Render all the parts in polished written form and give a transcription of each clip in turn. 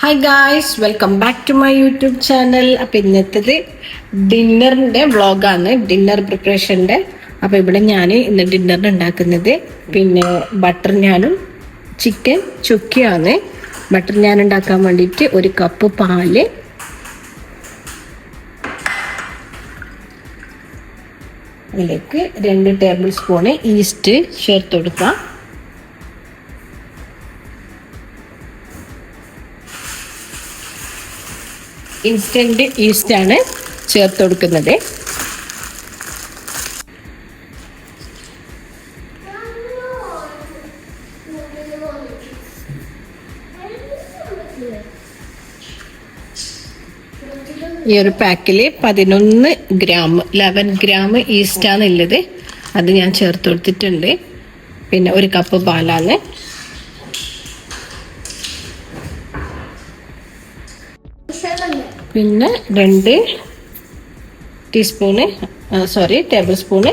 Hi guys, welcome back to my YouTube channel. അപ്പം ഇന്നത്തേത് ഡിന്നറിൻ്റെ വ്ളോഗാണ്, ഡിന്നർ പ്രിപ്പറേഷൻ്റെ. അപ്പോൾ ഇവിടെ ഞാൻ ഇന്ന് ഡിന്നറിന് ഉണ്ടാക്കുന്നത് പിന്നെ ബട്ടർ ഞാനും ചിക്കൻ ചുക്കിയാണ്. ബട്ടർ ഞാൻ ഉണ്ടാക്കാൻ വേണ്ടിയിട്ട് ഒരു കപ്പ് പാല്, അതിലേക്ക് 2 ടേബിൾ സ്പൂണ് ഈസ്റ്റ് ചേർത്ത് കൊടുക്കാം. ഇൻസ്റ്റന്റ് ഈസ്റ്റ് ആണ് ചേർത്ത് കൊടുക്കുന്നത്. ഈ ഒരു പാക്കിൽ 11 ഗ്രാം ഈസ്റ്റാണ് ഉള്ളത്. അത് ഞാൻ ചേർത്ത് കൊടുത്തിട്ടുണ്ട്. പിന്നെ 1 കപ്പ് പാലാണ്. പിന്നെ 2 ടേബിൾ സ്പൂണ്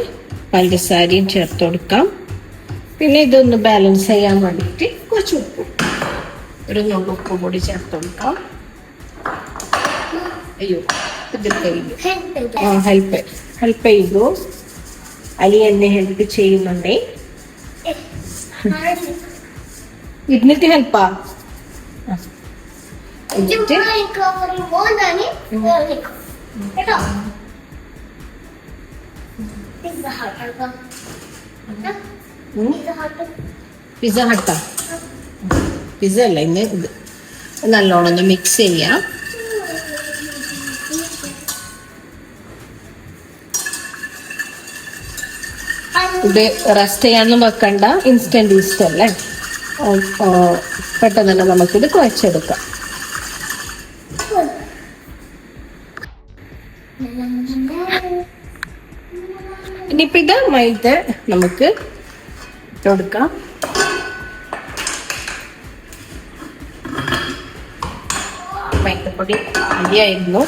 പഞ്ചസാരയും ചേർത്ത് കൊടുക്കാം. പിന്നെ ഇതൊന്ന് ബാലൻസ് ചെയ്യാൻ വേണ്ടിയിട്ട് കുറച്ച് ഉപ്പ്, ഒരു നുള്ളു ഉപ്പ് കൂടി ചേർത്ത് കൊടുക്കാം. ഹെൽപ്പ് ചെയ്തു. അലി എന്നെ ഹെൽപ്പ് ചെയ്യുന്നുണ്ടേ. ഇരുന്നിട്ട് ഹെൽപ്പാ. പിസ്സ ഹട്ടാ, പിസ്സ അല്ല ഇന്ന്. ഇത് നല്ലോണം ഒന്ന് മിക്സ് ചെയ്യാം. ഇത് റെസ്റ്റ് ചെയ്യാനൊന്നും വെക്കണ്ട, ഇൻസ്റ്റന്റ് ഈസ്റ്റ് അല്ലേ. പെട്ടെന്ന് തന്നെ നമുക്കിത് കുഴച്ചെടുക്കാം. ഇനിയിപ്പോൾ ഇത് മൈദ നമുക്ക് ഇട്ട് കൊടുക്കാം. മൈദപ്പൊടി അരിയായിരുന്നു,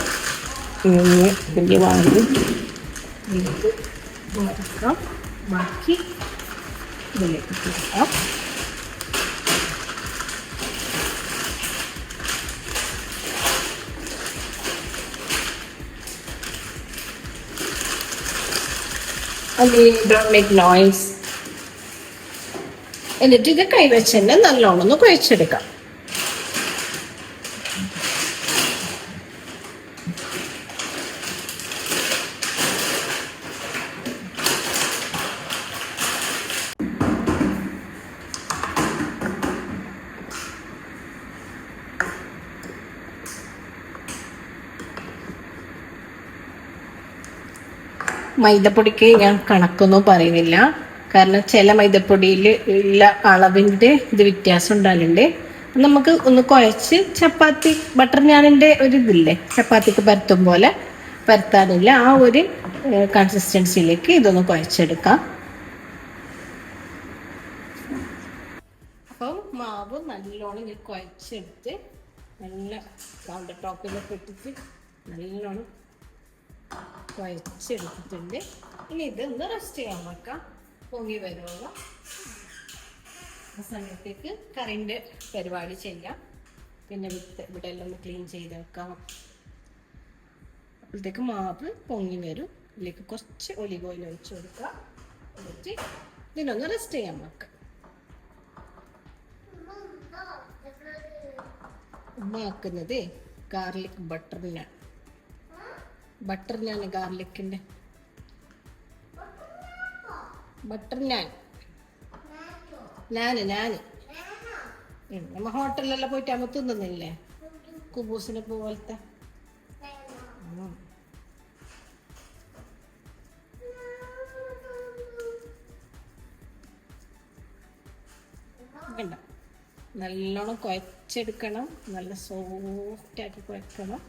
വലിയ വാങ്ങി വറക്കാം. ബാക്കി ഇതിലേക്ക് കൊടുക്കാം. Don't make noise. എന്നിട്ട് ഇത് കൈവച്ച് തന്നെ നല്ലോണം ഒന്ന് കുഴച്ചെടുക്കാം. മൈദപ്പൊടിക്ക് ഞാൻ കണക്കൊന്നും പറയുന്നില്ല, കാരണം ചില മൈദപ്പൊടിയിൽ ഉള്ള അളവിൻ്റെ ഇത് വ്യത്യാസം ഉണ്ടാകലുണ്ട്. നമുക്ക് ഒന്ന് കുഴച്ച് ചപ്പാത്തി ബട്ടർ ഞാനിൻ്റെ ഒരു ഇതില്ലേ, ചപ്പാത്തിക്ക് പരത്തും പോലെ പരത്താനില്ല, ആ ഒരു കൺസിസ്റ്റൻസിയിലേക്ക് ഇതൊന്ന് കുഴച്ചെടുക്കാം. അപ്പം മാവ് നല്ലോണം കുഴച്ചെടുത്ത് നല്ല കൗണ്ടർ ടോപ്പിലൊക്കെ ഇട്ടിട്ട് നല്ലോണം കുഴച്ചെടുത്തിട്ടുണ്ട്. ഇനി ഇതൊന്ന് റെസ്റ്റ് ചെയ്യാൻ വെക്കാം. പൊങ്ങി വരുമോ ആ സമയത്തേക്ക് കറിൻ്റെ പരിപാടി ചെയ്യാം. പിന്നെ ഇവിടെ എല്ലാം ഒന്ന് ക്ലീൻ ചെയ്ത് വെക്കാം. അപ്പോഴത്തേക്ക് മാവ് പൊങ്ങി വരും. ഇതിലേക്ക് കുറച്ച് ഒലിവ് ഓയിൽ ഒഴിച്ച് കൊടുക്കാം. എന്നിട്ട് ഇതിനൊന്ന് റെസ്റ്റ് ചെയ്യാൻ വെക്കാം. ആക്കുന്നത് ഗാർലിക് ബട്ടർ ഞാൻ ഗാർലിക്കിൻ്റെ ബട്ടർ ഞാൻ നമ്മ ഹോട്ടലിലെല്ലാം പോയിട്ട് അമ്മ തിന്നുന്നില്ലേ, കുബൂസിനെ പോലത്തെ. വേണ്ട, നല്ലോണം കുഴച്ചെടുക്കണം. നല്ല സോഫ്റ്റാക്കി കുഴക്കണം.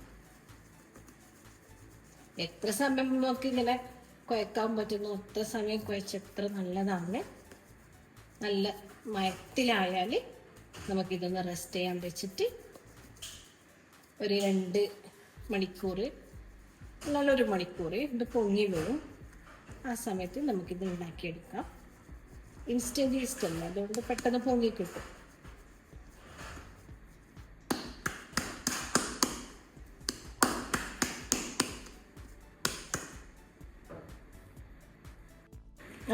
എത്ര സമയം നമുക്ക് ഇങ്ങനെ കുഴക്കാൻ പറ്റുന്നു അത്ര സമയം കുഴച്ചെത്ര നല്ലതാണ്. നല്ല മയത്തിലായാൽ നമുക്കിതൊന്ന് റെസ്റ്റ് ചെയ്യാൻ വെച്ചിട്ട് ഒരു 2 മണിക്കൂർ, നല്ലൊരു മണിക്കൂർ ഇത് പൊങ്ങി വരും. ആ സമയത്ത് നമുക്കിത് ഉണ്ടാക്കിയെടുക്കാം. ഇൻസ്റ്റന്റ്, അതുകൊണ്ട് പെട്ടെന്ന് പൊങ്ങി കിട്ടും.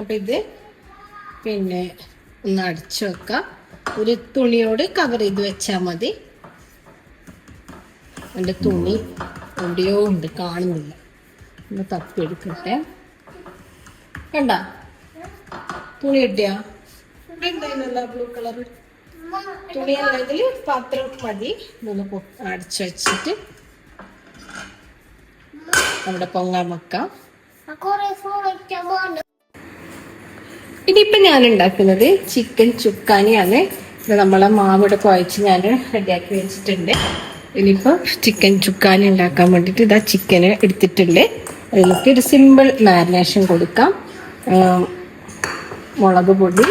അപ്പം ഇത് പിന്നെ ഒന്ന് അടച്ചു വെക്കാം. ഒരു തുണിയോട് കവർ ചെയ്ത് വെച്ചാൽ മതി. എൻ്റെ തുണി എവിടെയോ ഉണ്ട്, കാണുന്നില്ല. ഒന്ന് തപ്പിയെടുക്കട്ടെ. കണ്ട തുണി കിട്ടിയാ? ഉണ്ടായിരുന്നല്ലോ ബ്ലൂ കളർ തുണിയല്ല. ഇതിൽ പാത്രം മതി. ഇതൊന്ന് അടച്ചു വെച്ചിട്ട് നമ്മുടെ പൊങ്ങാൻ വെക്കാം. ഇനിയിപ്പം ഞാൻ ഉണ്ടാക്കുന്നത് ചിക്കൻ ചുക്കാനിയാണ്. ഇത് നമ്മളെ മാവിടെ കുഴച്ച് ഞാൻ റെഡിയാക്കി വെച്ചിട്ടുണ്ട്. ഇനിയിപ്പോൾ ചിക്കൻ ചുക്കാനി ഉണ്ടാക്കാൻ വേണ്ടിയിട്ട് ഇതാ ചിക്കന് എടുത്തിട്ടുണ്ട്. അതിലേക്ക് ഒരു സിമ്പിൾ മാരിനേഷൻ കൊടുക്കാം. മുളക് പൊടി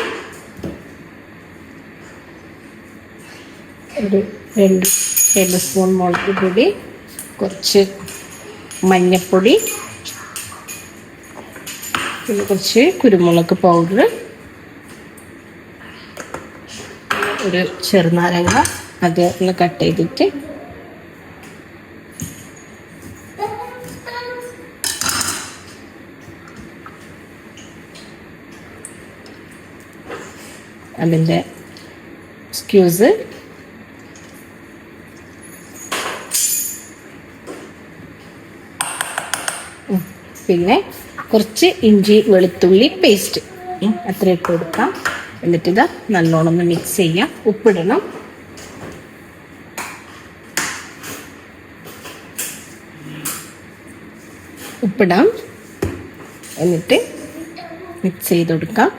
ഒരു 2 സ്പൂൺ മുളക് പൊടി, കുറച്ച് മഞ്ഞൾപ്പൊടി, പിന്നെ കുറച്ച് കുരുമുളക് പൗഡർ, ഒരു ചെറുനാരങ്ങ അത് ഒന്ന് കട്ട് ചെയ്തിട്ട് അതിൻ്റെ സ്ക്യൂസ്, പിന്നെ കുറച്ച് ഇഞ്ചി വെളുത്തുള്ളി പേസ്റ്റ് അത്ര ഇട്ട് കൊടുക്കാം. എന്നിട്ട് ഇതാ നല്ലോണം ഒന്ന് മിക്സ് ചെയ്യാം. ഉപ്പിടണം. ഉപ്പിടാം. എന്നിട്ട് മിക്സ് ചെയ്ത് കൊടുക്കാം.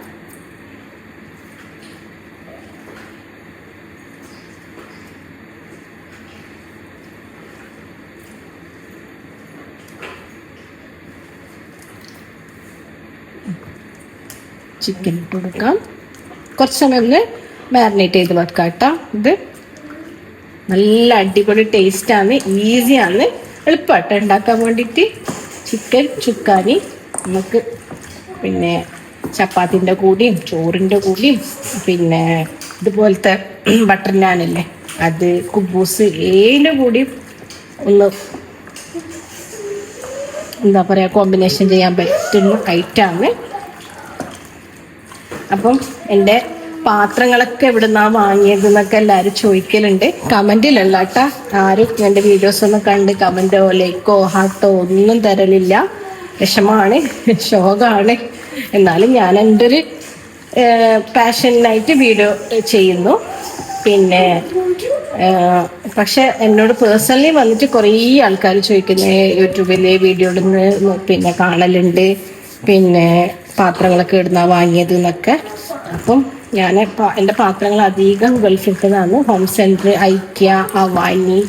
ചിക്കൻ ഇട്ട് കൊടുക്കാം. കുറച്ച് സമയം ഒന്ന് മാരിനേറ്റ് ചെയ്ത് വെക്കാം കേട്ടോ. ഇത് നല്ല അടിപൊളി ടേസ്റ്റാണ്, ഈസിയാണ്, എളുപ്പമായിട്ട് ഉണ്ടാക്കാൻ വേണ്ടിയിട്ട്. ചിക്കൻ ചുക്കാനി നമുക്ക് പിന്നെ ചപ്പാത്തിൻ്റെ കൂടിയും ചോറിൻ്റെ കൂടിയും പിന്നെ ഇതുപോലത്തെ ബട്ടർ നാനില്ലേ അത്, കുബൂസ്, ഏതിൻ്റെ കൂടിയും ഒന്ന് എന്താ പറയുക കോമ്പിനേഷൻ ചെയ്യാൻ പറ്റുന്ന ഐറ്റമാണ്. അപ്പം എൻ്റെ പാത്രങ്ങളൊക്കെ എവിടുന്നാണ് വാങ്ങിയത് എന്നൊക്കെ എല്ലാവരും ചോദിക്കലുണ്ട്. കമൻറ്റിലല്ല കേട്ടോ. ആരും എൻ്റെ വീഡിയോസ് ഒന്നും കണ്ട് കമൻറ്റോ ലൈക്കോ ഹാർട്ടോ ഒന്നും തരലില്ല. വിഷമമാണ്, ശോകമാണ്. എന്നാലും ഞാൻ എൻ്റെ ഒരു പാഷനായിട്ട് വീഡിയോ ചെയ്യുന്നു. പിന്നെ പക്ഷെ എന്നോട് പേഴ്സണലി വന്നിട്ട് കുറേ ആൾക്കാർ ചോദിക്കുന്നത് യൂട്യൂബിലെ വീഡിയോ ഇടുന്ന് പിന്നെ കാണലുണ്ട്, പിന്നെ പാത്രങ്ങളൊക്കെ ഇടുന്ന വാങ്ങിയത് എന്നൊക്കെ. അപ്പം ഞാൻ എൻ്റെ പാത്രങ്ങൾ അധികം ഗൾഫിൽത്തതാണ്. ഹോം സെൻറ്റർ, ഐക്യ, അവാനി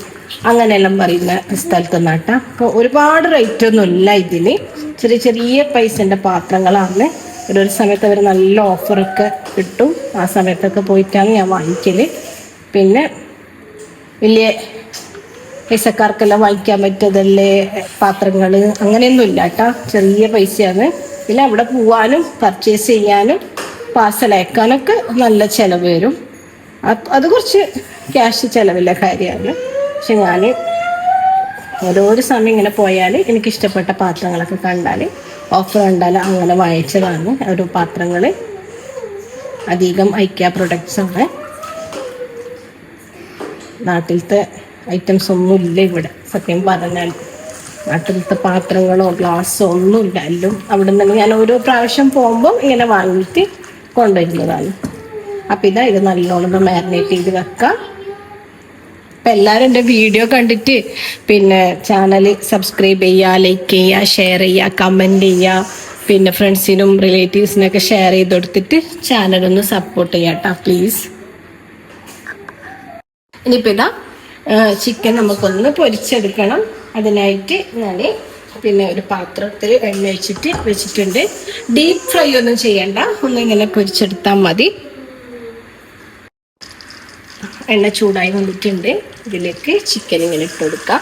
അങ്ങനെയെല്ലാം പറയുന്ന സ്ഥലത്ത് നിന്നാട്ടാ. അപ്പോൾ ഒരുപാട് റേറ്റ് ഒന്നും ഇല്ല ഇതിന്. ചെറിയ ചെറിയ പൈസൻ്റെ പാത്രങ്ങളാണ്. ഒരു സമയത്ത് അവർ നല്ല ഓഫറൊക്കെ കിട്ടും. ആ സമയത്തൊക്കെ പോയിട്ടാണ് ഞാൻ വാങ്ങിക്കൽ. പിന്നെ വലിയ പൈസക്കാർക്കെല്ലാം വാങ്ങിക്കാൻ പറ്റിയതല്ലേ പാത്രങ്ങൾ, അങ്ങനെയൊന്നും ഇല്ല കേട്ടോ. ചെറിയ പൈസയാണ്. പിന്നെ അവിടെ പോവാനും പർച്ചേസ് ചെയ്യാനും പാർസൽ അയക്കാനൊക്കെ നല്ല ചിലവ് വരും. അത് കുറച്ച് ക്യാഷ് ചിലവില്ല കാര്യമാണ്. പക്ഷെ ഞാൻ ഓരോരോ സമയം ഇങ്ങനെ പോയാൽ എനിക്കിഷ്ടപ്പെട്ട പാത്രങ്ങളൊക്കെ കണ്ടാൽ ഓഫർ കണ്ടാൽ അങ്ങനെ വാങ്ങിച്ചതാണ്. ഒരു പാത്രങ്ങൾ അധികം ഐക്യ പ്രൊഡക്ട്സാണ്. നാട്ടിലത്തെ ഐറ്റംസ് ഒന്നും ഇല്ല ഇവിടെ. സത്യം പറഞ്ഞാൽ നാട്ടിലത്തെ പാത്രങ്ങളോ ഗ്ലാസ്സോ ഒന്നുമില്ല. എല്ലാം അവിടെ നിന്ന് ഞാൻ ഓരോ പ്രാവശ്യം പോകുമ്പോൾ ഇങ്ങനെ വാങ്ങിയിട്ട് കൊണ്ടുവരുന്നതാണ്. അപ്പം ഇത് നല്ലോണം മാരിനേറ്റ് ചെയ്ത് വെക്കാം. അപ്പം എല്ലാവരും എൻ്റെ വീഡിയോ കണ്ടിട്ട് പിന്നെ ചാനൽ സബ്സ്ക്രൈബ് ചെയ്യുക, ലൈക്ക് ചെയ്യുക, ഷെയർ ചെയ്യുക, കമൻറ്റ് ചെയ്യുക. പിന്നെ ഫ്രണ്ട്സിനും റിലേറ്റീവ്സിനൊക്കെ ഷെയർ ചെയ്ത് കൊടുത്തിട്ട് ചാനലൊന്ന് സപ്പോർട്ട് ചെയ്യാം കേട്ടോ പ്ലീസ്. ഇനിയിപ്പോൾ ഇതാ ചിക്കൻ നമുക്കൊന്ന് പൊരിച്ചെടുക്കണം. അതിനായിട്ട് ഞാൻ പിന്നെ ഒരു പാത്രത്തിൽ എണ്ണ വെച്ചിട്ടുണ്ട്. ഡീപ്പ് ഫ്രൈ ഒന്നും ചെയ്യണ്ട, ഒന്നിങ്ങനെ പൊരിച്ചെടുത്താൽ മതി. എണ്ണ ചൂടായി വന്നിട്ടുണ്ട്. ഇതിലേക്ക് ചിക്കൻ ഇങ്ങനെ ഇട്ട് കൊടുക്കാം.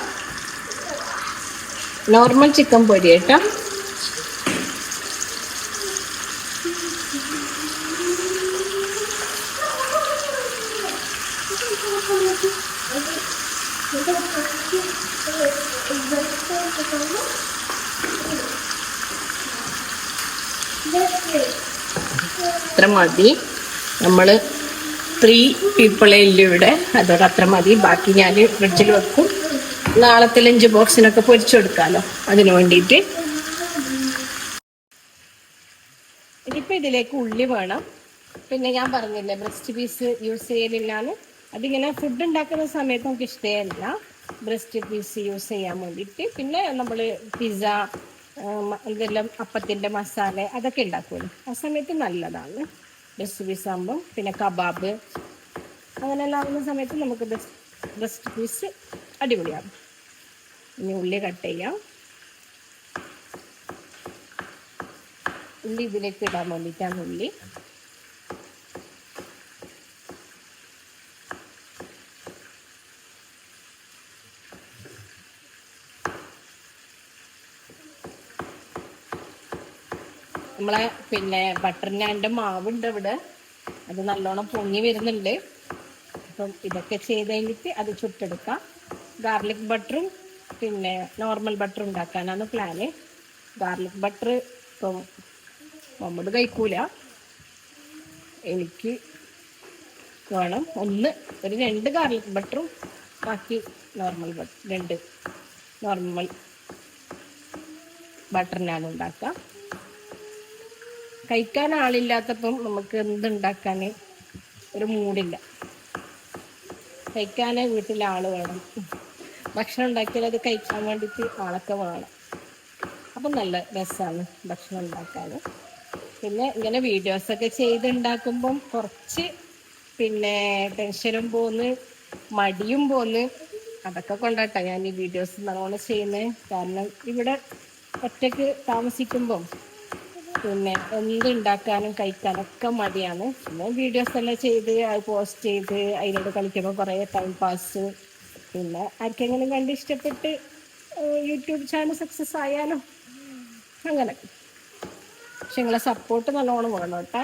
നോർമൽ ചിക്കൻ പൊരി കേട്ടോ. അത്ര മതി. നമ്മൾ 3 പീപ്പിളേ ഇല്ല ഇവിടെ, അതോടെ അത്ര മതി. ബാക്കി ഞാൻ ഫ്രിഡ്ജിൽ വെക്കും, നാളത്തെ ലഞ്ച് ബോക്സിനൊക്കെ പൊരിച്ചെടുക്കാമല്ലോ, അതിന് വേണ്ടിയിട്ട്. ഇനിയിപ്പോൾ ഇതിലേക്ക് ഉള്ളി വേണം. പിന്നെ ഞാൻ പറഞ്ഞില്ലേ ബ്രസ്റ്റ് പീസ് യൂസ് ചെയ്യലില്ലാന്ന്, അതിങ്ങനെ ഫുഡ് ഉണ്ടാക്കുന്ന സമയത്ത് നമുക്ക് ഇഷ്ടമല്ല ബ്രസ്റ്റ് പീസ് യൂസ് ചെയ്യാൻ വേണ്ടിയിട്ട്. പിന്നെ നമ്മൾ പിസ്സ ഇതെല്ലാം അപ്പത്തിൻ്റെ മസാല അതൊക്കെ ഉണ്ടാക്കുമല്ലോ, ആ സമയത്ത് നല്ലതാണ് ബ്രസ്റ്റ് പീസ് ആകുമ്പം. പിന്നെ കബാബ് അങ്ങനെയെല്ലാം ആകുന്ന സമയത്ത് നമുക്ക് ബ്രസ്റ്റ് പീസ് അടിപൊളിയാകും. ഇനി ഉള്ളി കട്ട് ചെയ്യാം. ഉള്ളി ഇതിലേക്ക് ഇടാൻ വേണ്ടിയിട്ടാണ് ഉള്ളി. നമ്മളെ പിന്നെ ബട്ടർ നാൻ്റെ മാവുണ്ട് ഇവിടെ, അത് നല്ലോണം പൊങ്ങി വരുന്നുണ്ട്. അപ്പം ഇതൊക്കെ ചെയ്ത് കഴിഞ്ഞിട്ട് അത് ചുട്ടെടുക്കാം. ഗാർലിക് ബട്ടറും പിന്നെ നോർമൽ ബട്ടർ ഉണ്ടാക്കാനാണ് പ്ലാന്. ഗാർലിക് ബട്ടർ ഇപ്പം നമ്മോട് കഴിക്കൂല, എനിക്ക് വേണം ഒരു 2 ഗാർലിക് ബട്ടറും ബാക്കി നോർമൽ ബട്ടർ 2 നോർമൽ ബട്ടറിനാണ് ഉണ്ടാക്കാം. കഴിക്കാൻ ആളില്ലാത്തപ്പം നമുക്ക് എന്തുണ്ടാക്കാൻ ഒരു മൂടില്ല. കഴിക്കാൻ വീട്ടിൽ ആൾ വേണം, ഭക്ഷണം ഉണ്ടാക്കിയാൽ അത് കഴിക്കാൻ വേണ്ടിയിട്ട് ആളൊക്കെ വേണം. അപ്പം നല്ല രസമാണ് ഭക്ഷണം ഉണ്ടാക്കാൻ. പിന്നെ ഇങ്ങനെ വീഡിയോസൊക്കെ ചെയ്തുണ്ടാക്കുമ്പം കുറച്ച് പിന്നെ ടെൻഷനും പോന്ന് മടിയും പോന്ന്, അതൊക്കെ കൊണ്ടാട്ടോ ഞാൻ ഈ വീഡിയോസ് നല്ലോണം ചെയ്യുന്നത്. കാരണം ഇവിടെ ഒറ്റയ്ക്ക് താമസിക്കുമ്പം പിന്നെ എന്തുണ്ടാക്കാനും കഴിക്കാനൊക്കെ മടിയാണ്. പിന്നെ വീഡിയോസ് എല്ലാം ചെയ്ത് അത് പോസ്റ്റ് ചെയ്ത് അതിനോട് കളിക്കുമ്പോൾ കുറേ ടൈം പാസ്. പിന്നെ ആർക്കെങ്കിലും കണ്ട് ഇഷ്ടപ്പെട്ട് യൂട്യൂബ് ചാനൽ സക്സസ് ആയാലും അങ്ങനെ. പക്ഷെ നിങ്ങളെ സപ്പോർട്ട് നല്ലോണം വേണം കേട്ടോ.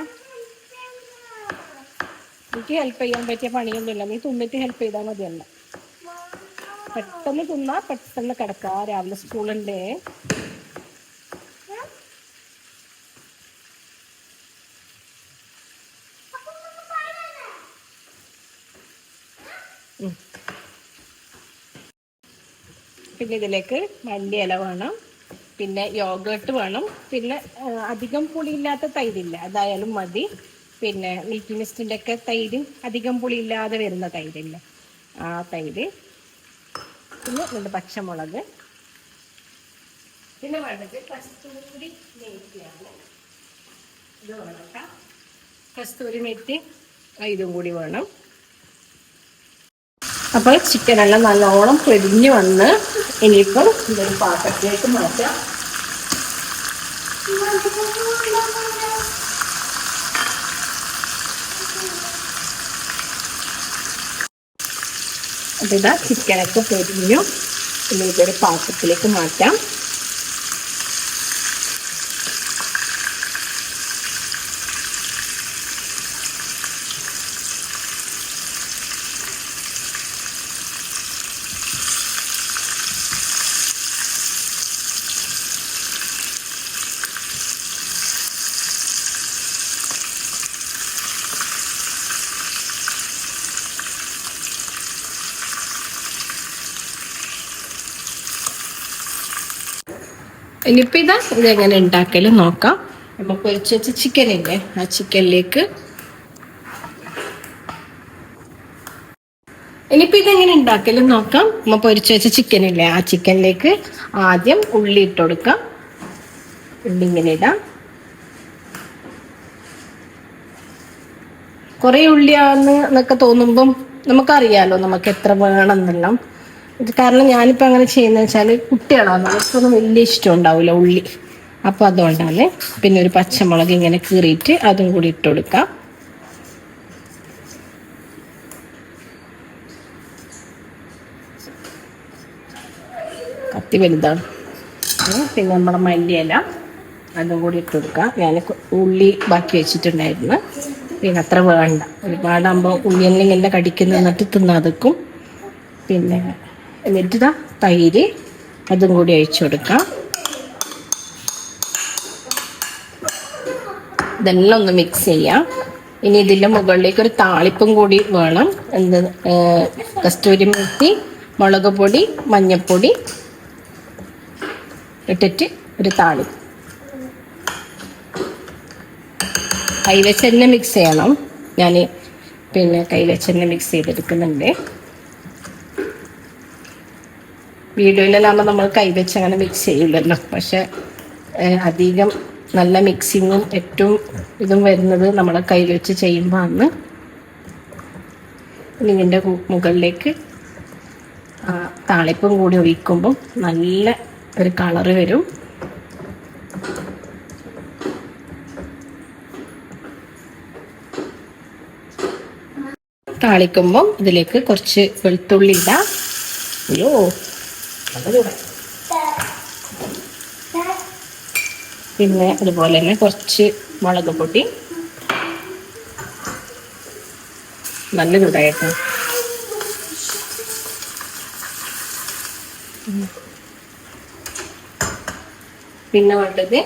എനിക്ക് ഹെൽപ്പ് ചെയ്യാൻ പറ്റിയ പണിയൊന്നുമില്ല, നീ തിന്നിട്ട് ഹെൽപ്പ് ചെയ്താൽ മതിയല്ല. പെട്ടെന്ന് തിന്നാ പെട്ടെന്ന് കിടക്കാം, രാവിലെ സ്കൂളുണ്ട്. പിന്നെ ഇതിലേക്ക് മല്ലിയില വേണം, പിന്നെ യോഗേർട്ട് വേണം, പിന്നെ അധികം പുളിയില്ലാത്ത തൈരില്ല അതായാലും മതി. പിന്നെ മിൽക്കി മിസ്റ്റിൻ്റെ ഒക്കെ തൈര് അധികം പുളിയില്ലാതെ വരുന്ന തൈരില്ല, ആ തൈര്. പിന്നെ 2 പച്ചമുളക്. പിന്നെ വേണ്ടത് കസ്തൂരി മേത്തിയാണ്, ഇത് വേണം. കസ്തൂരി മേത്തി ഇതും കൂടി വേണം. അപ്പോൾ ചിക്കനെല്ലാം നല്ലോണം പൊരിഞ്ഞ് വന്ന് ഇനിയിപ്പം ഇതൊരു പാത്രത്തിലേക്ക് മാറ്റാം. അപ്പോൾ ഇതാ ചിക്കനൊക്കെ പൊരിഞ്ഞു, ഇനി ഇതൊരു പാത്രത്തിലേക്ക് മാറ്റാം. ഇനിയിപ്പോൾ ഇതെങ്ങനെ ഉണ്ടാക്കലും നോക്കാം. നമ്മൾ പൊരിച്ച് വെച്ച ചിക്കനില്ലേ, ആ ചിക്കനിലേക്ക് ഇനിയിപ്പോൾ ഇതെങ്ങനെ ഉണ്ടാക്കലും നോക്കാം. നമ്മൾ പൊരിച്ച് വെച്ച ചിക്കനില്ലേ, ആ ചിക്കനിലേക്ക് ആദ്യം ഉള്ളി ഇട്ട് കൊടുക്കാം. ഉള്ളി ഇങ്ങനെ ഇടാം. കുറേ ഉള്ളിയാന്നൊക്കെ തോന്നുമ്പം നമുക്കറിയാലോ നമുക്ക് എത്ര വേണമെന്നെല്ലാം. കാരണം ഞാനിപ്പോൾ അങ്ങനെ ചെയ്യുന്നത് വെച്ചാൽ കുട്ടികളാണ്, അവർക്കൊന്നും വലിയ ഇഷ്ടം ഉണ്ടാവില്ല ഉള്ളി, അപ്പോൾ അതുകൊണ്ടാണ്. പിന്നെ ഒരു പച്ചമുളക് ഇങ്ങനെ കീറിയിട്ട് അതും കൂടി ഇട്ട് കൊടുക്കാം. കത്തി വലുതാണ്. പിന്നെ നമ്മുടെ മല്ലിയില അതും കൂടി ഇട്ട് കൊടുക്കാം. ഞാൻ ഉള്ളി ബാക്കി വെച്ചിട്ടുണ്ടായിരുന്നു, പിന്നെ അത്ര വേണ്ട. ഒരുപാടാകുമ്പോൾ ഉള്ളിയെല്ലാം ഇങ്ങനെ കടിക്കുന്ന എന്നിട്ട് തിന്നാതെക്കും. പിന്നെ എന്നിട്ട് തൈര് അതും കൂടി ഒഴിച്ചു കൊടുക്കാം. ഇതെല്ലാം ഒന്ന് മിക്സ് ചെയ്യാം. ഇനി ഇതിൻ്റെ മുകളിലേക്ക് ഒരു താളിപ്പും കൂടി വേണം. കസ്തൂരി മെത്തി, മുളക് പൊടി, മഞ്ഞൾപ്പൊടി ഇട്ടിട്ട് ഒരു താളി. കൈവച്ച് തന്നെ മിക്സ് ചെയ്യണം. ഞാൻ കൈവച്ച് തന്നെ മിക്സ് ചെയ്തെടുക്കുന്നുണ്ട്. വീഡിയോയിലാകുമ്പോൾ നമ്മൾ കൈവച്ച് അങ്ങനെ മിക്സ് ചെയ്യില്ലല്ലോ. പക്ഷെ അധികം നല്ല മിക്സിങ്ങും ഏറ്റവും ഇതും വരുന്നത് നമ്മളെ കൈവച്ച് ചെയ്യുമ്പോൾ ആണ്. ഇതിൻ്റെ മുകളിലേക്ക് താളിപ്പും കൂടി ഒഴിക്കുമ്പോൾ നല്ല ഒരു കളറ് വരും. താളിക്കുമ്പോൾ ഇതിലേക്ക് കുറച്ച് വെളുത്തുള്ളി ഇടാം. അയ്യോ, പിന്നെ അതുപോലെ തന്നെ കുറച്ച് മുളക് പൊടി. നല്ല ചൂടായിട്ടോ. പിന്നെ വേണ്ടത്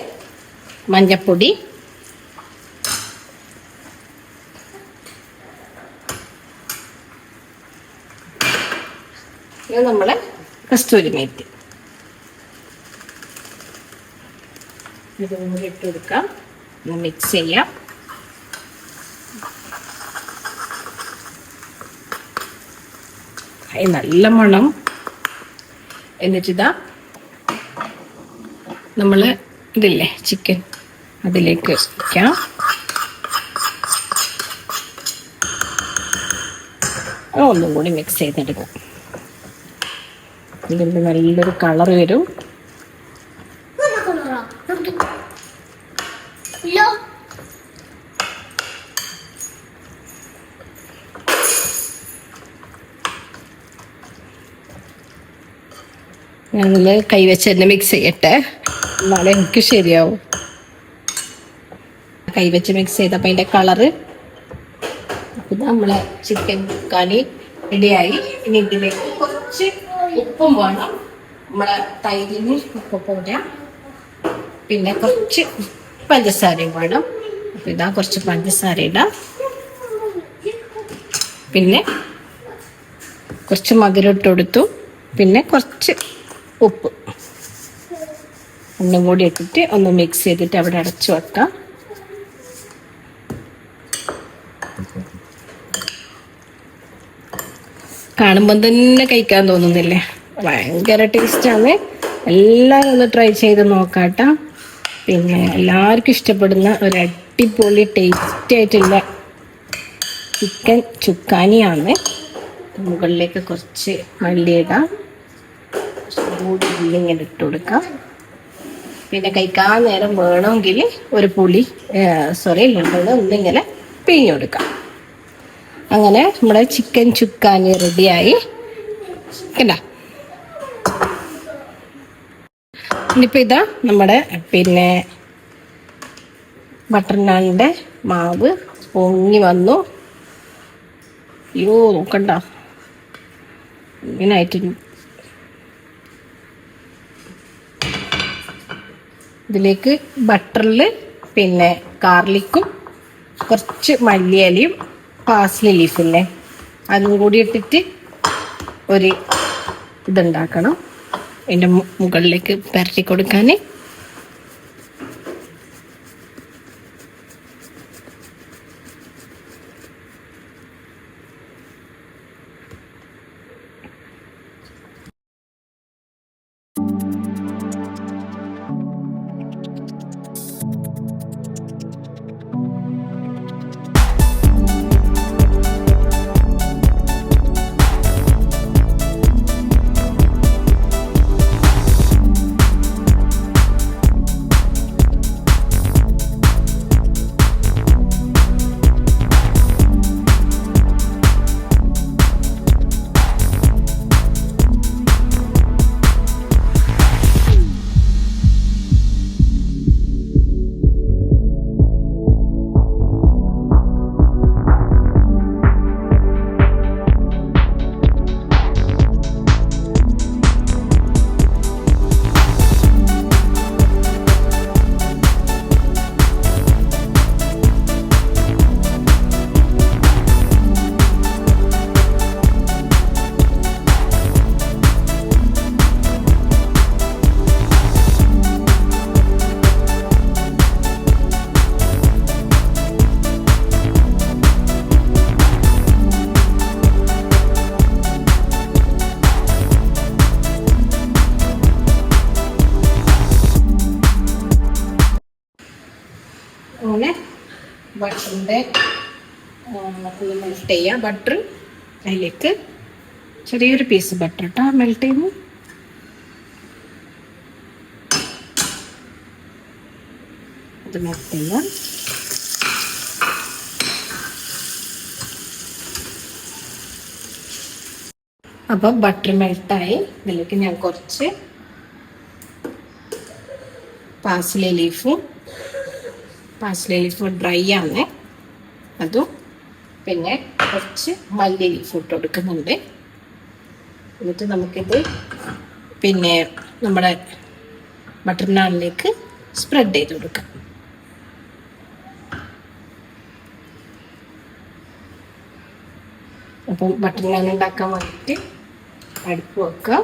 മഞ്ഞപ്പൊടി, ഇത് നമ്മളെ കസ്തൂരി മേത്തി. ഇതും കൂടി ഇട്ട് കൊടുക്കാം. മിക്സ് ചെയ്യാം. നല്ല മണം. എന്നിട്ടിതാ നമ്മൾ ഇതില്ലേ ചിക്കൻ അതിലേക്ക് വയ്ക്കാം. ഒന്നും കൂടി മിക്സ് ചെയ്തെടുക്കാം. ഇതിൻ്റെ നല്ലൊരു കളർ വരും. ഞാനൊന്ന് കൈവച്ച് തന്നെ മിക്സ് ചെയ്യട്ടെ, എന്നാലും എനിക്ക് ശരിയാവും. കൈവച്ച് മിക്സ് ചെയ്തപ്പോൾ അതിൻ്റെ കളറ് ഇത് നമ്മളെ ചിക്കൻ കറി റെഡിയായി. ഇനി ഇതിലേക്ക് കുറച്ച് ഉപ്പും വേണം. നമ്മളെ തൈരിന് ഉപ്പ് പോരാ. പിന്നെ കുറച്ച് പഞ്ചസാരയും വേണം. അപ്പം ഇതാ കുറച്ച് പഞ്ചസാര ഇടാം. പിന്നെ കുറച്ച് മധുരം ഇട്ട് കൊടുത്തു. പിന്നെ കുറച്ച് ഉപ്പ് ഒന്നും കൂടി ഇട്ടിട്ട് ഒന്ന് മിക്സ് ചെയ്തിട്ട് അവിടെ അടച്ചു വെക്കാം. കാണുമ്പം തന്നെ കഴിക്കാൻ തോന്നുന്നില്ലേ? ഭയങ്കര ടേസ്റ്റാണ്. എല്ലാവരും ഒന്ന് ട്രൈ ചെയ്ത് നോക്കാട്ടോ. പിന്നെ എല്ലാവർക്കും ഇഷ്ടപ്പെടുന്ന ഒരു അടിപൊളി ടേസ്റ്റി ആയിട്ടുള്ള ചിക്കൻ ചുക്കാനിയാണ്. മുകളിലേക്ക് കുറച്ച് മല്ലി ഇടാം. കൂടി ഇങ്ങനെ ഇട്ട് കൊടുക്കാം. പിന്നെ കഴിക്കാൻ നേരം വേണമെങ്കിൽ ഒരു പുളി ഒന്നിങ്ങനെ പിഴിഞ്ഞു കൊടുക്കാം. അങ്ങനെ നമ്മുടെ ചിക്കൻ ചുക്കാനി റെഡിയായി. കണ്ടാ, ഇനിയിപ്പോൾ ഇതാ നമ്മുടെ ബട്ടർ നാനിൻ്റെ മാവ് പൊങ്ങി വന്നു. അയ്യോ, നോക്കണ്ട, ഇങ്ങനായിട്ട് ഇതിലേക്ക് ബട്ടറിൽ ഗാർലിക്കും കുറച്ച് മല്ലിയിലയും പാസ്ലി ലീഫില്ലേ അതും കൂടി ഇട്ടിട്ട് ഒരു ഇതുണ്ടാക്കണം. അതിൻ്റെ മുകളിലേക്ക് പരട്ടി കൊടുക്കാൻ. ബട്ടറിൻ്റെ മെൽറ്റ് ചെയ്യുക. ബട്ടർ അതിലേക്ക് ചെറിയൊരു പീസ് ബട്ടർ ഇട്ടാ മെൽറ്റ് ചെയ്യുന്നു. ഇത് മെൽറ്റ് ചെയ്യാം. അപ്പം ബട്ടർ മെൽട്ടായി. ഇതിലേക്ക് ഞാൻ കുറച്ച് പാസ്ലി ലീഫ് ഡ്രൈ ആണ്, അതും പിന്നെ കുറച്ച് മല്ലി ലീഫ് ഇട്ട് കൊടുക്കുന്നുണ്ട്. എന്നിട്ട് നമുക്കിത് പിന്നെ നമ്മുടെ ബട്ടർ നാനിലേക്ക് സ്പ്രെഡ് ചെയ്ത് കൊടുക്കാം. അപ്പം ബട്ടർ നാൻ ഉണ്ടാക്കാൻ വേണ്ടിയിട്ട് അടുപ്പ് വെക്കുക.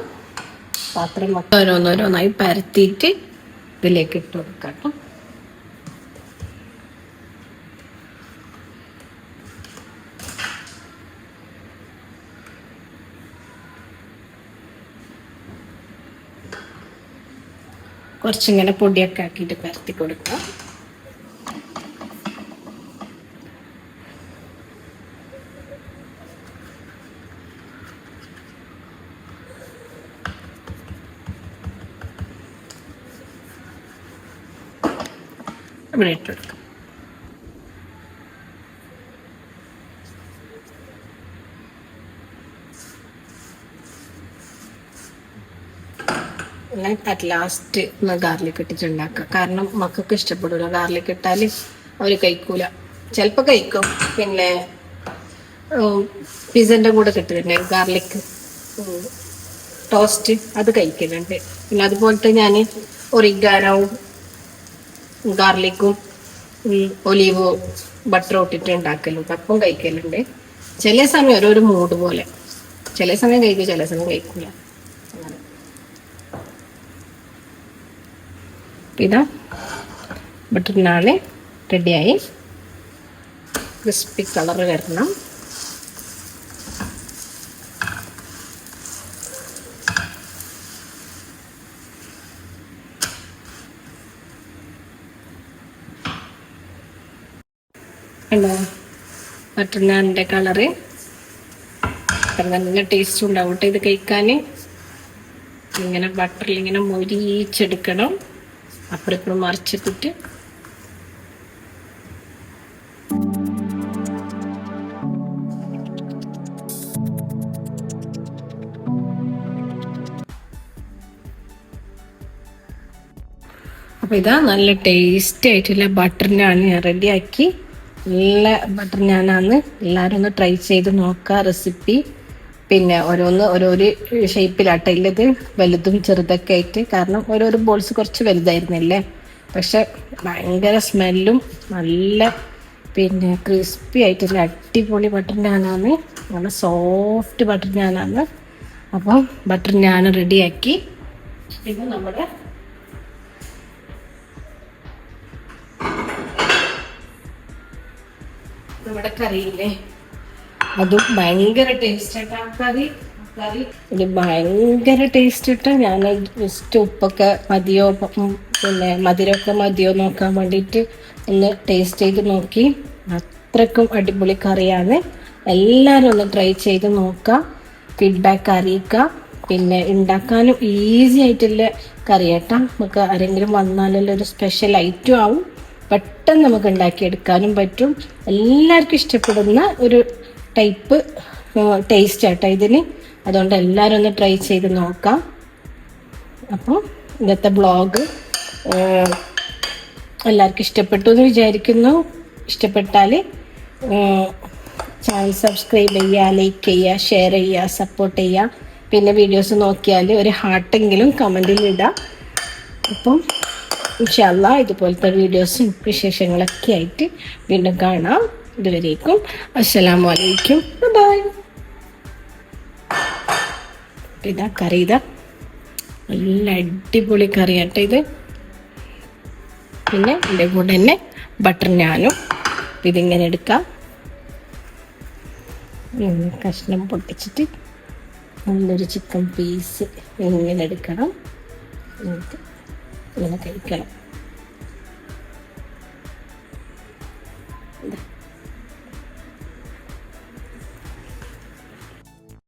പാത്രം ഓരോന്നോരോന്നായി പരത്തിയിട്ട് ഇതിലേക്ക് ഇട്ട് കൊടുക്കാം കേട്ടോ. കുറച്ചിങ്ങനെ പൊടിയൊക്കെ ആക്കിയിട്ട് പരത്തി കൊടുക്കുക. ഇവിടെ ഇട്ടെടുക്കാം. അറ്റ് ലാസ്റ്റ് ഒന്ന് ഗാർലിക് ഇട്ടിട്ടുണ്ടാക്കുക. കാരണം മക്കൾക്ക് ഇഷ്ടപ്പെടില്ല ഗാർലിക് ഇട്ടാൽ, അവർ കഴിക്കൂല. ചിലപ്പോൾ കഴിക്കും. പിന്നെ പിസൻ്റെ കൂടെ കിട്ടുന്നുണ്ട് ഗാർലിക് ടോസ്റ്റ്, അത് കഴിക്കുന്നുണ്ട്. പിന്നെ അതുപോലത്തെ ഞാൻ ഒറിഗാനോവും ഗാർലിക്കും ഒലീവോ ബട്ടറും ഇട്ടിട്ട് ഉണ്ടാക്കലുണ്ട്. അപ്പം കഴിക്കലുണ്ട്. ചില സമയം ഓരോരോ മൂഡ് പോലെ, ചില സമയം കഴിക്കും, ചില സമയം കഴിക്കൂല. ഇതാ ബട്ടർ നാൻ റെഡിയായി. ക്രിസ്പി കളർ വരണം. കണ്ടോ ബട്ടർ നാനിൻ്റെ കളറ്? നല്ല ടേസ്റ്റ് ഉണ്ടാവും കേട്ടോ ഇത് കഴിക്കാൻ. ഇങ്ങനെ ബട്ടറിൽ ഇങ്ങനെ മൊരിച്ചെടുക്കണം. അപ്പുറം മറിച്ചിട്ടിട്ട് അപ്പോൾ ഇതാ നല്ല ടേസ്റ്റി ആയിട്ടുള്ള ബട്ടർ നാൻ ഞാൻ റെഡിയാക്കി. നല്ല ബട്ടർ നാനാണ്. എല്ലാവരും ഒന്ന് ട്രൈ ചെയ്ത് നോക്കുക റെസിപ്പി. പിന്നെ ഓരോരോ ഷേപ്പിലാട്ടോ ഉള്ളത്, വലുതും ചെറുതൊക്കെ ആയിട്ട്. കാരണം ഓരോരോ ബോൾസ് കുറച്ച് വലുതായിരുന്നില്ലേ. പക്ഷെ ഭയങ്കര സ്മെല്ലും നല്ല പിന്നെ ക്രിസ്പി ആയിട്ടുള്ള അടിപൊളി ബട്ടർ നാനാണ്. നല്ല സോഫ്റ്റ് ബട്ടർ നാനാണ്. അപ്പം ബട്ടർ നാൻ റെഡിയാക്കി. ഇത് നമ്മുടെ കറിയില്ലേ, അതും ഭയങ്കര ടേസ്റ്റ് ആയിട്ടാ കറി. ഇത് ഭയങ്കര ടേസ്റ്റ് ഇട്ടാ. ഞാൻ ജസ്റ്റ് ഉപ്പൊക്കെ മതിയോ പിന്നെ മധുരമൊക്കെ മതിയോ നോക്കാൻ വേണ്ടിയിട്ട് ഒന്ന് ടേസ്റ്റ് ചെയ്ത് നോക്കി. അത്രക്കും അടിപൊളി കറിയാണ്. എല്ലാവരും ഒന്ന് ട്രൈ ചെയ്ത് നോക്കുക, ഫീഡ്ബാക്ക് അറിയിക്കുക. പിന്നെ ഉണ്ടാക്കാനും ഈസി ആയിട്ടുള്ള കറി കേട്ടോ. നമുക്ക് ആരെങ്കിലും വന്നാലുള്ള ഒരു സ്പെഷ്യൽ ഐറ്റം ആവും. പെട്ടെന്ന് നമുക്ക് ഉണ്ടാക്കിയെടുക്കാനും പറ്റും. എല്ലാവർക്കും ഇഷ്ടപ്പെടുന്ന ഒരു ടൈപ്പ് ടേസ്റ്റ് ആട്ടോ ഇതിന്. അതുകൊണ്ട് എല്ലാവരും ഒന്ന് ട്രൈ ചെയ്ത് നോക്കാം. അപ്പോൾ ഇന്നത്തെ ബ്ലോഗ് എല്ലാവർക്കും ഇഷ്ടപ്പെട്ടു എന്ന് വിചാരിക്കുന്നു. ഇഷ്ടപ്പെട്ടാൽ ചാനൽ സബ്സ്ക്രൈബ് ചെയ്യുക, ലൈക്ക് ചെയ്യുക, ഷെയർ ചെയ്യുക, സപ്പോർട്ട് ചെയ്യുക. പിന്നെ വീഡിയോസ് നോക്കിയാൽ ഒരു ഹാർട്ടെങ്കിലും കമൻറ്റിൽ ഇടാം. അപ്പം ഇൻഷാ അല്ലാഹ് ഇതുപോലത്തെ വീഡിയോസും വിശേഷങ്ങളൊക്കെ ആയിട്ട് വീണ്ടും കാണാം. ഇതുവരേക്കും അസ്സലാമു അലൈക്കും, ബൈ. ഇതാ കറി, ഇതാ നല്ല അടിപൊളി കറി ആട്ടോ ഇത്. പിന്നെ ഇതിൻ്റെ കൂടെ തന്നെ ബട്ടർ നാനും. ഇതിങ്ങനെ എടുക്കാം, കഷ്ണം പൊട്ടിച്ചിട്ട് നല്ലൊരു ചിക്കൻ പീസ് ഇങ്ങനെ എടുക്കണം. എന്നിട്ട് ഇങ്ങനെ കഴിക്കണം. ഇതാ